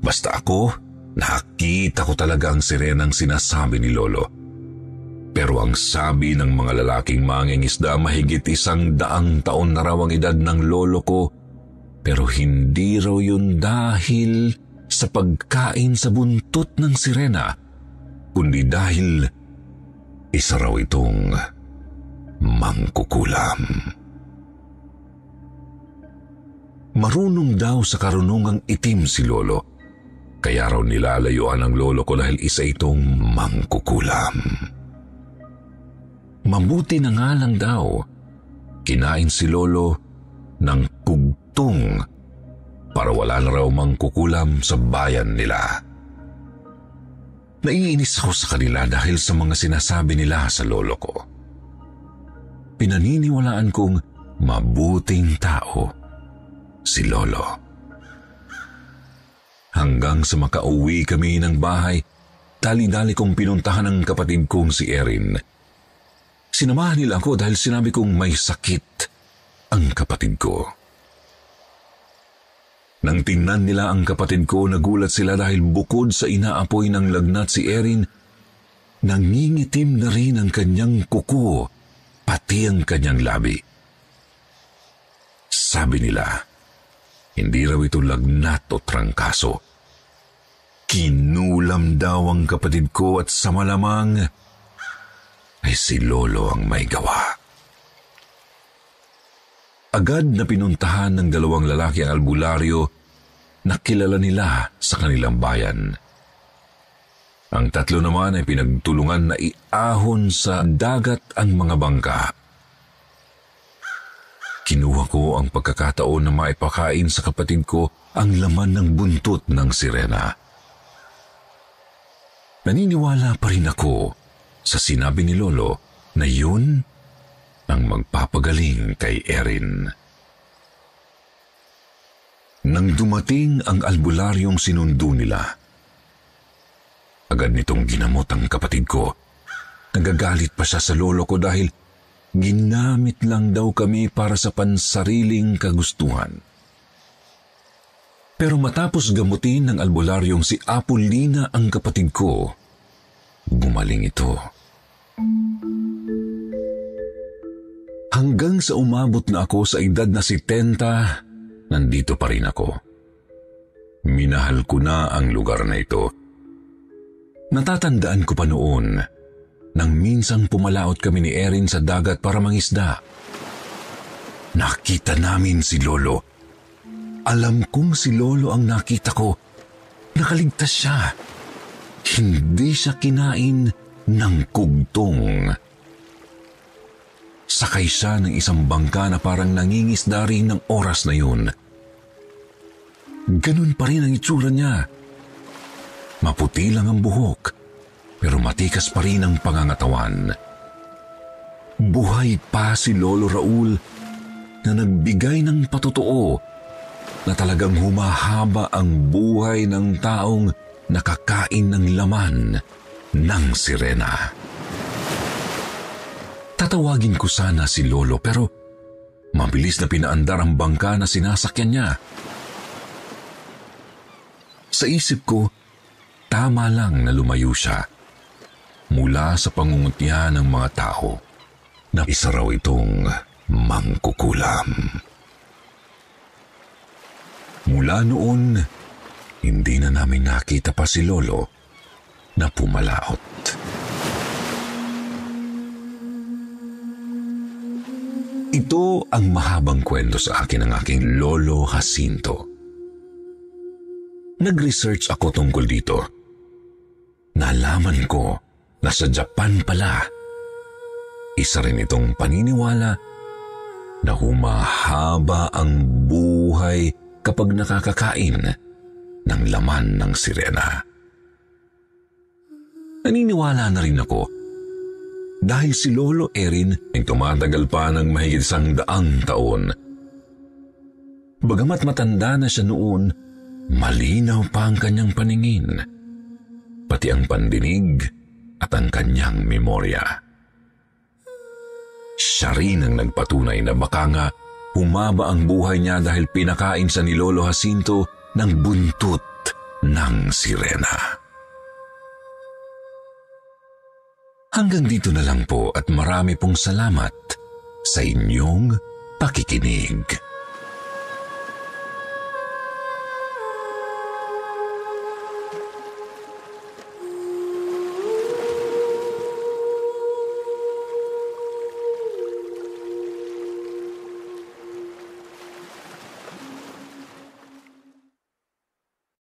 Basta ako, nakita ko talaga ang sirenang sinasabi ni Lolo. Pero ang sabi ng mga lalaking mangingisda, mahigit 100 taon na raw ang edad ng Lolo ko, pero hindi raw yun dahil sa pagkain sa buntot ng sirena, kundi dahil isa raw itong mangkukulam. Marunong daw sa karunungang itim si Lolo, kaya raw nilalayuan ng Lolo ko dahil isa itong mangkukulam. Mabuti na nga lang daw, kinain si Lolo ng kugtong para wala na raw mangkukulam sa bayan nila. Naiinis ako sa kanila dahil sa mga sinasabi nila sa Lolo ko. Pinaniniwalaan kong mabuting tao si Lolo. Hanggang sa makauwi kami ng bahay, dali-dali kong pinuntahan ang kapatid kong si Erin. Sinamahan nila ako dahil sinabi kong may sakit ang kapatid ko. Nang tingnan nila ang kapatid ko, nagulat sila dahil bukod sa inaapoy ng lagnat si Erin, nangingitim na rin ang kanyang kuko, pati ang kanyang labi. Sabi nila, hindi raw ito lagnat o trangkaso. Kinulam daw ang kapatid ko at sa malamang ay si Lolo ang may gawa. Agad na pinuntahan ng 2 lalaki ang albularyo na kilala nila sa kanilang bayan. Ang 3 naman ay pinagtulungan na iahon sa dagat ang mga bangka. Kinuha ko ang pagkakataon na maipakain sa kapatid ko ang laman ng buntot ng sirena. Naniniwala pa rin ako sa sinabi ni Lolo na yun ang magpapagaling kay Erin. Nang dumating ang albularyong sinundo nila, agad nitong ginamot ang kapatid ko nagagalit pa siya sa lolo ko dahil ginamit lang daw kami para sa pansariling kagustuhan. Pero matapos gamutin ng albularyong si Apolina ang kapatid ko, gumaling ito. Hanggang sa umabot na ako sa edad na 70, nandito pa rin ako. Minahal ko na ang lugar na ito. Natatandaan ko pa noon nang minsang pumalaot kami ni Erin sa dagat para mangisda. Nakita namin si Lolo. Alam kong si Lolo ang nakita ko. Nakaligtas siya. Hindi siya kinain ng kugtong. Sakay siya ng isang bangka na parang nangingisda rin ng oras na yun. Ganun pa rin ang itsura niya. Maputi lang ang buhok, pero matikas pa rin ang pangangatawan. Buhay pa si Lolo Raul na nagbigay ng patotoo na talagang humahaba ang buhay ng taong nakakain ng laman ng sirena. Tatawagin ko sana si Lolo pero mabilis na pinaandar ang bangka na sinasakyan niya. Sa isip ko, tama lang na lumayo siya mula sa pangungutya ng mga tao na isa raw itong mangkukulam. Mula noon, hindi na namin nakita pa si Lolo na pumalaot. Ito ang mahabang kwento sa akin ng aking Lolo Jacinto. Nag-research ako tungkol dito. Nalaman ko na sa Japan pala, isa rin itong paniniwala na humahaba ang buhay kapag nakakakain ng laman ng sirena. Naniniwala na rin ako dahil si Lolo Erin ay tumatagal pa ng mahigit 100 taon. Bagamat matanda na siya noon, malinaw pa ang kanyang paningin, pati ang pandinig at ang kanyang memorya. Siya rin ang nagpatunay na baka nga humaba ang buhay niya dahil pinakain siya ni Lolo Jacinto ng buntot ng sirena. Hanggang dito na lang po at marami pong salamat sa inyong pakikinig.